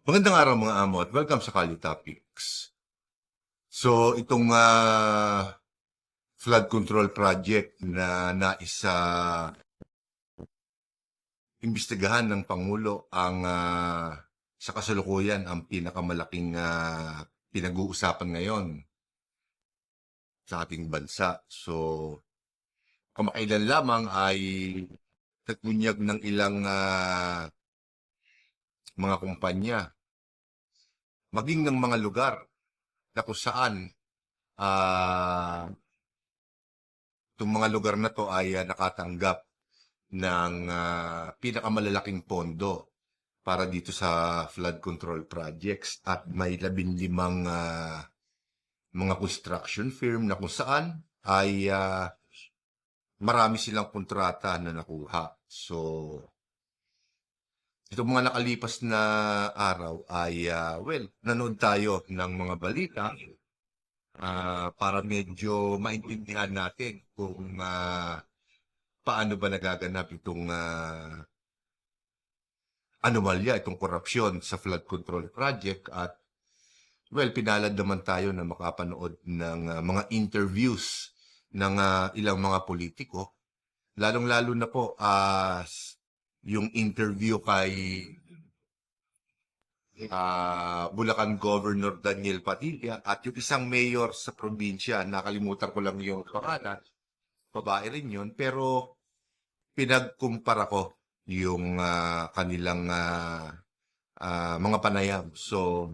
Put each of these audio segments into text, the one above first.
Magandang araw mga amo at welcome sa Kali Topics. So itong flood control project na nais imbestigahan ng Pangulo ang sa kasalukuyan ang pinakamalaking pinag-uusapan ngayon sa ating bansa. So kamakailan lamang ay nagbunyag ng ilang mga kumpanya, maging ng mga lugar na kung saan itong mga lugar na to ay nakatanggap ng pinakamalalaking pondo para dito sa flood control projects at may 15 mga construction firm na kung saan ay marami silang kontrata na nakuha. So, itong mga nakalipas na araw ay, nanood tayo ng mga balita para medyo maintindihan natin kung paano ba nagaganap itong anomalya, itong korupsyon sa flood control project at pinalad naman tayo na makapanood ng mga interviews ng ilang mga politiko. Lalong-lalo na po yung interview kay Bulacan Governor Daniel Padilla at yung isang mayor sa probinsya, nakalimutan ko lang yung pangalan, babae rin yun, pero pinagkumpara ko yung kanilang mga panayam. So,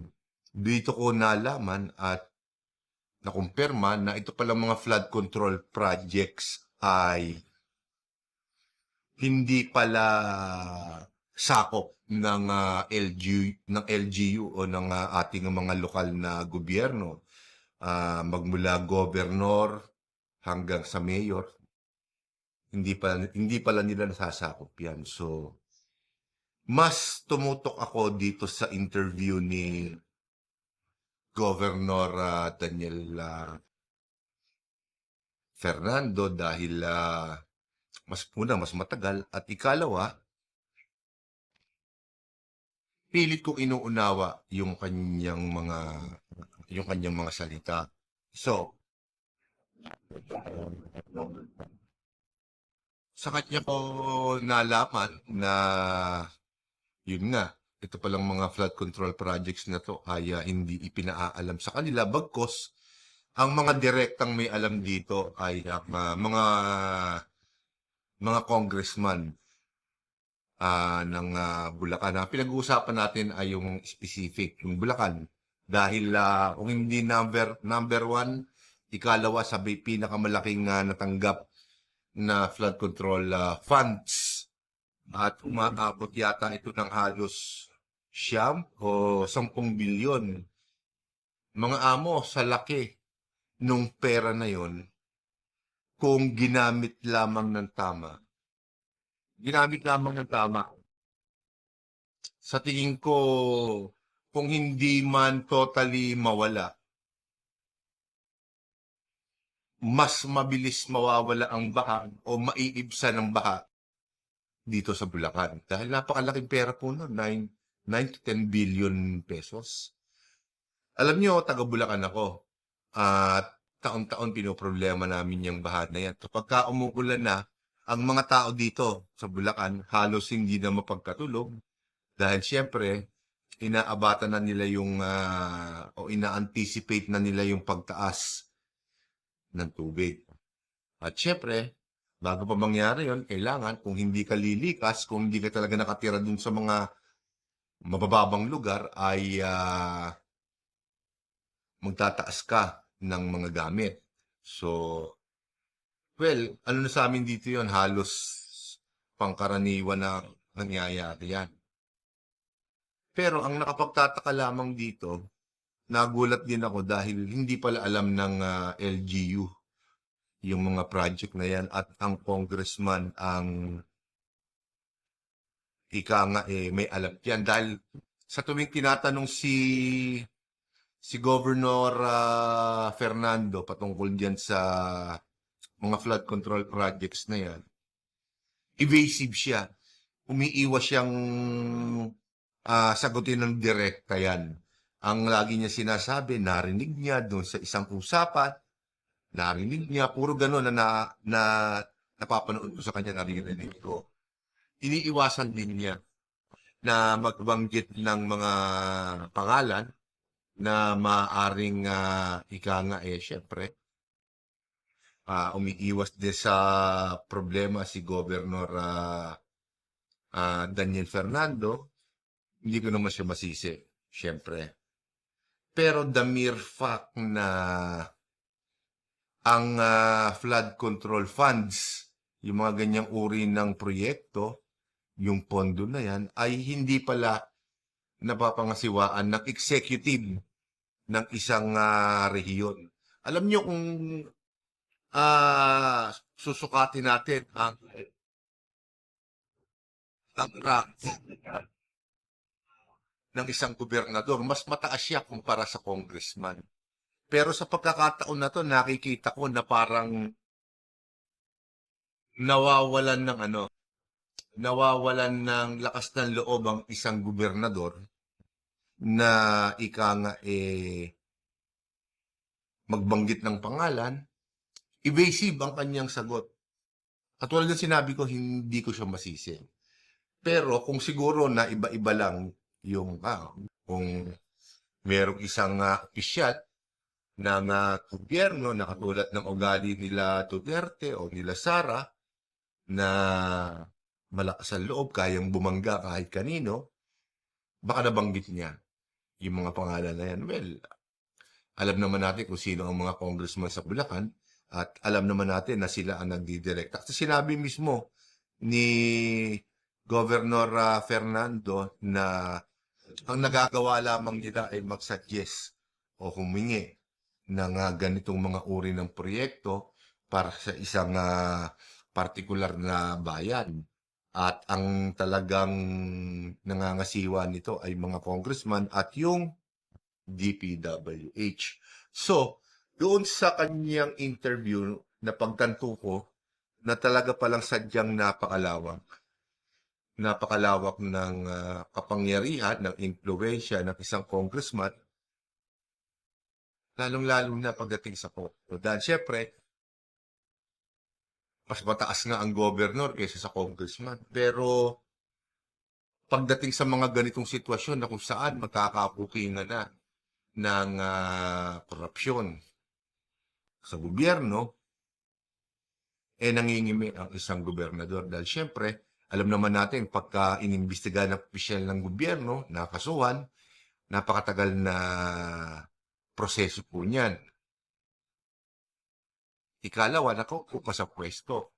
dito ko nalaman at nakumpirma na ito palang mga flood control projects ay hindi pala sakop ng LGU o ng ating mga lokal na gobyerno, magmula gobernor hanggang sa mayor, hindi pala nila nasasakop yan. So mas tumutok ako dito sa interview ni Governor Daniel Fernando dahil mas matagal at ikalawa, pilit kong inuunawa yung kanyang mga salita. So, sa kanya ko nalaman na yun nga, ito palang mga flood control projects na to ay hindi ipinaalam sa kanila bagkos ang mga direktang may alam dito ay ang mga congressman ng Bulacan. Ang pinag-uusapan natin ay yung specific, yung Bulacan. Dahil kung hindi number one, ikalawa sabi pinakamalaking natanggap na flood control funds. At umaabot yata ito ng halos 10 bilyon. Mga amo, sa laki nung pera na yon kung ginamit lamang ng tama. Ginamit lamang ng tama. Sa tingin ko, kung hindi man totally mawala, mas mabilis mawawala ang baha o maiibsan ang baha dito sa Bulacan. Dahil napakalaking pera po nun, 9 to 10 billion pesos. Alam niyo, taga Bulacan ako. At taon-taon pinoproblema namin yung baha na yan. So pagka umuulan na, ang mga tao dito sa Bulacan halos hindi na mapagkatulog dahil siyempre inaabatan na nila yung o ina-anticipate na nila yung pagtaas ng tubig. At siyempre, bago pa mangyari yon, kailangan kung hindi ka lilikas, kung hindi ka talaga nakatira dun sa mga mabababang lugar ay magtataas ka ng mga gamit. So, ano na sa amin dito yon, halos pangkaraniwan na nangyayari yan. Pero ang nakapagtataka lamang dito, nagulat din ako dahil hindi pala alam ng LGU yung mga project na yan at ang congressman ang ika nga may alam yan dahil sa tuwing tinatanong si Governor Fernando patungkol diyan sa mga flood control projects na yan, evasive siya. Umiiwas siyang sagutin ng direkta yan. Ang lagi niya sinasabi, narinig niya doon sa isang usapan, narinig niya, puro gano'n na napapanood ko sa kanya, naririnig ko. Iniiwasan din niya na magbanggit ng mga pangalan na maaring ika nga syempre, umiiwas din sa problema si Governor Daniel Fernando. Hindi ko naman siya masisi, syempre. Pero the mere fact na ang flood control funds, yung mga ganyang uri ng proyekto, yung pondo na yan, ay hindi pala napapangasiwaan ng executive ng isang rehiyon. Alam nyo kung susukatin natin ang rank ng isang gobernador, mas mataas siya kumpara sa congressman. Pero sa pagkakataon na to, nakikita ko na parang nawawalan ng lakas ng loob ang isang gobernador na ika nga magbanggit ng pangalan, evasive ang kanyang sagot. Katulad ng sinabi ko, hindi ko siya masisi. Pero kung siguro na iba-iba lang yung, kung merong isang opisyal ng gobyerno na katulad ng ugali nila Duterte o nila Sara na malakas ang loob, kayang bumangga kahit kanino, baka nabanggit niya yung mga pangalan na yan. Well, alam naman natin kung sino ang mga congressman sa Bulacan at alam naman natin na sila ang nagdidirekta. Kasi sinabi mismo ni Governor Fernando na ang nagagawa lamang nila ay mag-suggest o humingi ng ganitong mga uri ng proyekto para sa isang partikular na bayan. At ang talagang nangangasiwa nito ay mga congressman at yung DPWH. So, doon sa kanyang interview na pagtanto ko na talaga palang sadyang napakalawak ng kapangyarihan, ng impluwensya ng isang congressman, lalong-lalo na pagdating sa Kongo. Dahil syempre, mas mataas nga ang governor kaysa sa congressman. Pero pagdating sa mga ganitong sitwasyon na kung saan magkakapukingan na ng korupsyon sa gobyerno, nangingimi ang isang gobernador. Dahil syempre, alam naman natin, pagka inimbestiga ng opisyal ng gobyerno, nakasuhan, napakatagal na proseso po niyan. Ikalawa, nakaupo pa sa pwesto.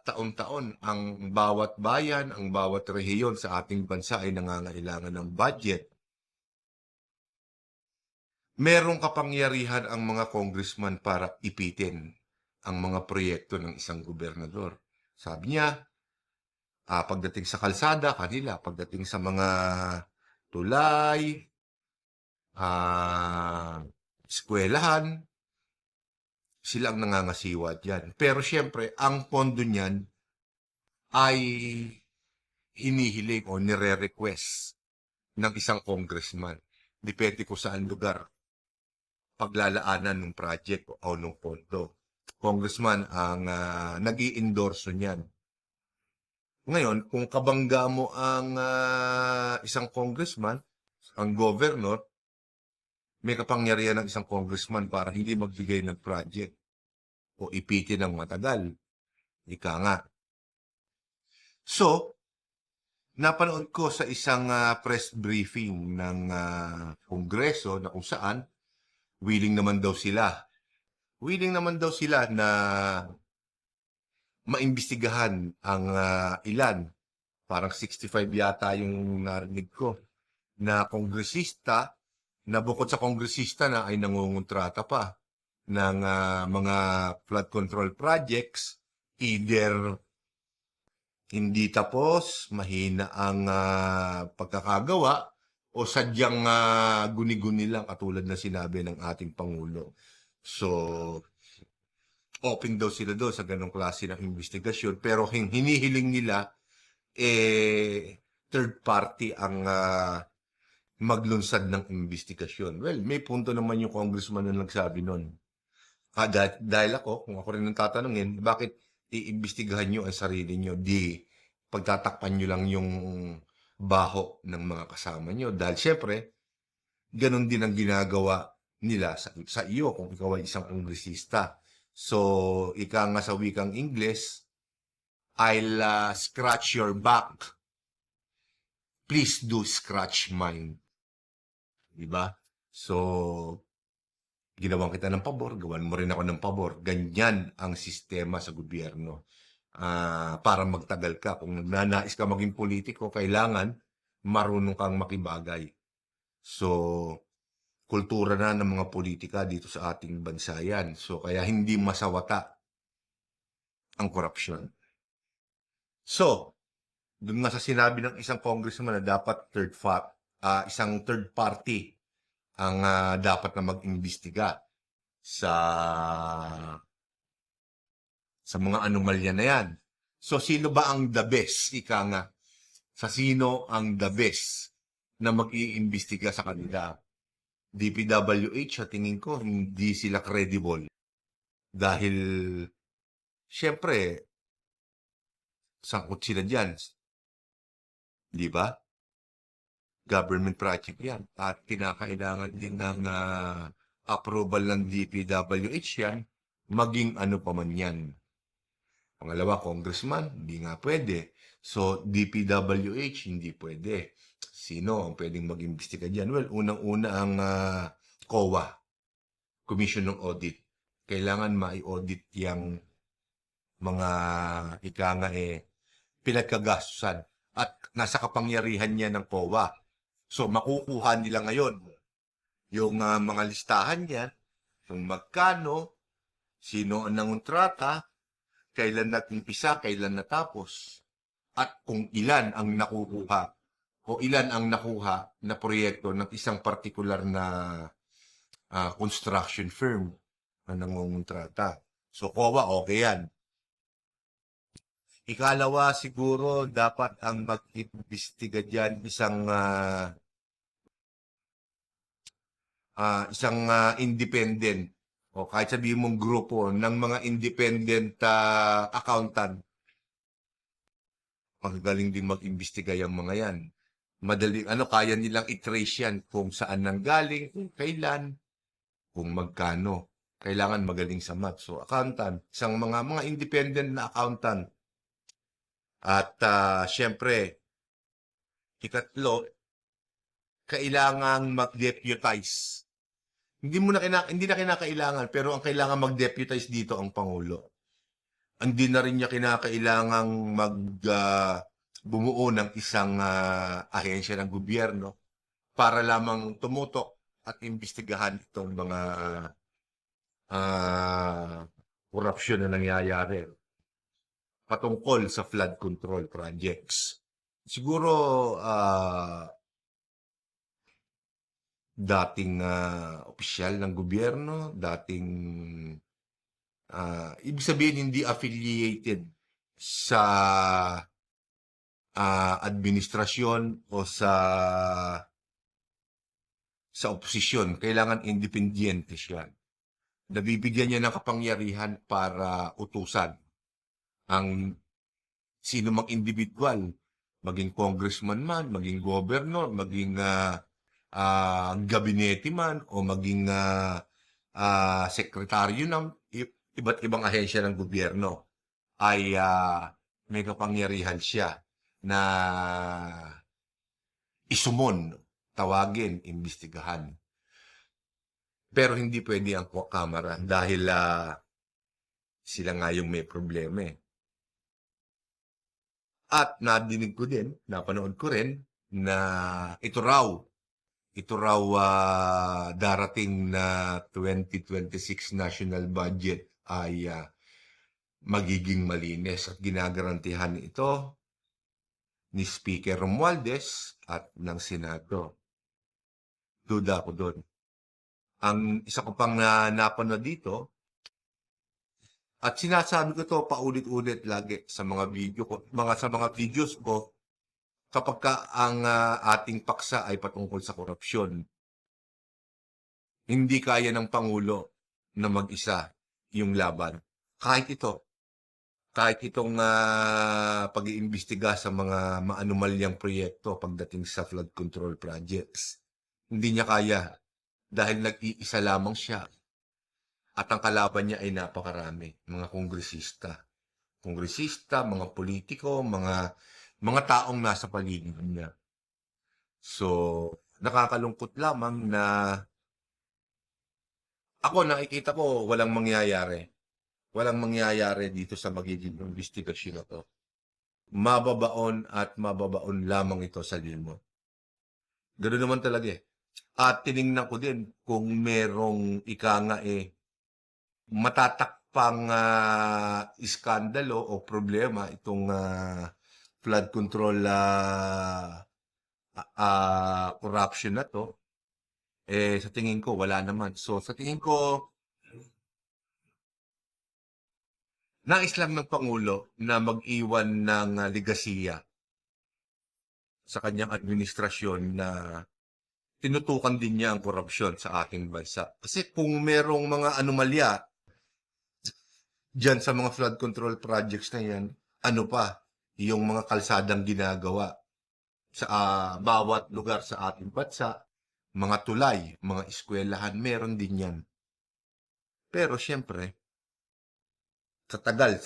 Taon-taon, ang bawat bayan, ang bawat rehiyon sa ating bansa ay nangangailangan ng budget. Merong kapangyarihan ang mga congressman para ipitin ang mga proyekto ng isang gobernador. Sabi niya, pagdating sa kalsada, kanila. Pagdating sa mga tulay, eskwelahan, sila ang nangangasiwa dyan. Pero siyempre, ang pondo niyan ay hinihiling o nire-request ng isang congressman. Depende kung saan lugar paglalaanan ng project o ng pondo. Congressman ang nag-i-endorso niyan. Ngayon, kung kabangga mo ang isang congressman, ang governor, may kapangyarihan ng isang congressman para hindi magbigay ng project o ipitin ng matagal. Ika nga. So, napanood ko sa isang press briefing ng Kongreso na kung saan willing naman daw sila na maimbestigahan ang ilan. Parang 65 yata yung narinig ko na kongresista na bukod sa kongresista na ay nangungontrata pa ng mga flood control projects, either hindi tapos, mahina ang pagkakagawa, o sadyang guni-guni lang katulad na sinabi ng ating Pangulo. So, open daw sila doon sa ganong klase ng investigasyon, pero hinihiling nila, third party ang maglunsad ng investigasyon. Well, may punto naman yung congressman na nagsabi nun. Dahil ako, kung ako rin ang tatanungin, bakit iimbestigahan nyo ang sarili nyo? Di pagtatakpan nyo lang yung baho ng mga kasama nyo. Dahil syempre, ganun din ang ginagawa nila sa iyo kung ikaw ay isang kongresista. So, ika nga sa wikang Ingles, I'll scratch your back. Please do scratch mine. Diba? So, ginawan kita ng pabor, gawan mo rin ako ng pabor. Ganyan ang sistema sa gobyerno. Para magtagal ka. Kung nagnanais ka maging politiko, kailangan marunong kang makibagay. So, kultura na ng mga politika dito sa ating bansa yan. So, kaya hindi masawata ang korupsyon. So, doon nga sa sinabi ng isang congressman na dapat isang third party ang dapat na mag-imbestiga sa mga anomalya na yan. So, sino ba ang the best? Ika nga, sa sino ang the best na mag-iimbestiga sa kanila? DPWH, sa tingin ko, hindi sila credible. Dahil, syempre, sangkot sila dyan. Di ba? Government project yan. At kinakailangan din ng approval ng DPWH yan, maging ano pa man yan. Pangalawa, congressman, hindi nga pwede. So, DPWH, hindi pwede. Sino ang pwedeng mag-imbestiga dyan? Well, unang-una ang COA, Commission ng Audit. Kailangan ma-audit yung mga pinagkagastusan at nasa kapangyarihan niya ng COA. So, makukuha nila ngayon yung mga listahan niya, kung magkano, sino ang nangontrata, kailan nag-umpisa, kailan natapos, at kung ilan ang nakukuha o ilan ang nakuha na proyekto ng isang partikular na construction firm na nangongontrata. So, COA, okay yan. Ikalawa, siguro, dapat ang mag-imbestiga dyan isang independent o kahit sabihin mong grupo ng mga independent accountant. Magagaling din mag-imbestiga yung mga yan. Madaling, kaya nilang i-trace yan kung saan nanggaling, kung kailan, kung magkano. Kailangan magaling sa math. So, accountant, isang mga independent na accountant. At syempre, ikatlo, kailangang mag-deputize. Hindi na kinakailangan, pero ang kailangan mag-deputize dito ang Pangulo. Hindi na rin niya kinakailangang bumuo ng isang ahensya ng gobyerno para lamang tumutok at imbestigahan itong mga korupsyon na nangyayari patungkol sa flood control projects. Siguro dating opisyal ng gobyerno, dating ibig sabihin hindi affiliated sa administrasyon o sa oposisyon. Kailangan independiente siya. Nabibigyan niya ng kapangyarihan para utusan ang sino mang individual, maging congressman man, maging governor, maging gabinete man, o maging sekretaryo ng iba't ibang ahensya ng gobyerno, ay may kapangyarihan siya na isumon, tawagin, imbestigahan. Pero hindi pwede ang Kamara dahil sila nga yung may problema eh. At nadinig ko din, napanood ko rin, na ito raw darating na 2026 national budget ay magiging malinis at ginagarantihan ito ni Speaker Romualdez at ng Senado. Duda ko doon. Ang isa ko pang napanood dito, at sinasabi ko to paulit-ulit lagi sa mga video ko, sa mga videos ko, kapag ang ating paksa ay patungkol sa korupsyon, hindi kaya ng Pangulo na mag-isa yung laban. Kahit itong pag-iimbestiga sa mga maanumalyang proyekto pagdating sa flood control projects. Hindi niya kaya dahil nag-iisa lamang siya at ang kalaban niya ay napakarami, mga kongresista, mga politiko, mga taong nasa paligid niya. So, nakakalungkot lamang na ako nakikita ko walang mangyayari. Walang mangyayari dito sa magiging investigasyon na to. Mababaon at mababaon lamang ito sa limot. Ganoon naman talaga eh. At tiningnan ko din kung merong matatakpang iskandalo o problema itong flood control corruption na to. Sa tingin ko wala naman. So sa tingin ko nais lang ng Pangulo na mag-iwan ng ligasiya sa kanyang administrasyon na tinutukan din niya ang korupsyon sa ating bansa. Kasi kung merong mga anomalya dyan sa mga flood control projects na yan, ano pa, yung mga kalsadang ginagawa sa bawat lugar sa ating bansa, mga tulay, mga eskwelahan, meron din yan. Pero siyempre, sa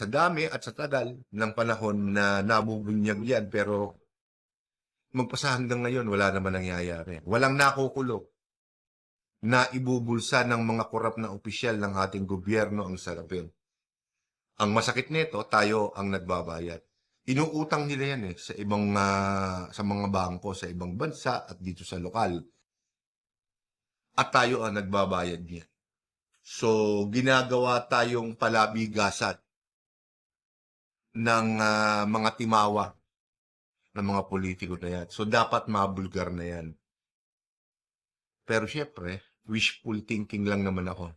dami at sa tagal ng panahon na nabubunyag yan, pero magpasa hanggang ngayon, wala naman nangyayari. Walang nakukulong na ibubulsa ng mga korap na opisyal ng ating gobyerno ang salapin. Ang masakit nito, tayo ang nagbabayad. Inuutang nila yan sa sa mga bangko, sa ibang bansa at dito sa lokal. At tayo ang nagbabayad niya. So, ginagawa tayong palabigasan ng mga timawa ng mga politiko na yan. So, dapat mabulgar na yan. Pero syempre, wishful thinking lang naman ako.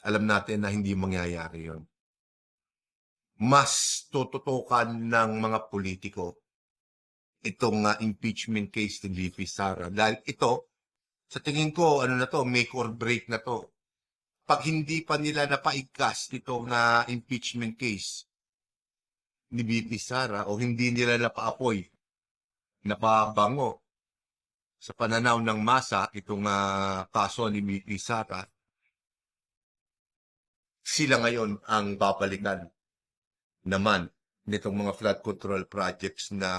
Alam natin na hindi mangyayari yon. Mas tututukan ng mga politiko itong impeachment case ni VP Sara. Dahil ito, sa tingin ko, make or break na to. Pag hindi pa nila napaigkas itong impeachment case ni VP Sara o hindi nila napaapoy, napabango sa pananaw ng masa itong kaso ni VP Sara, sila ngayon ang babalikan naman nitong mga flood control projects na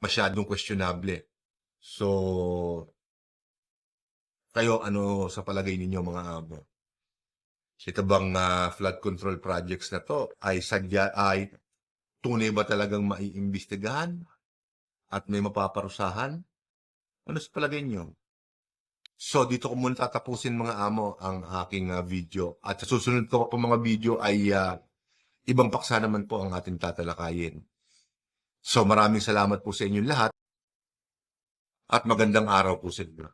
masyadong questionable. So, kayo, ano sa palagay ninyo mga amo? Ito bang flood control projects na to ay tunay ba talagang maiimbestigahan at may mapaparusahan? Ano sa palagay nyo? So, dito ko muna tatapusin mga amo ang aking video. At sa susunod ko po mga video ay ibang paksa naman po ang ating tatalakayin. So, maraming salamat po sa inyong lahat at magandang araw po sa inyo.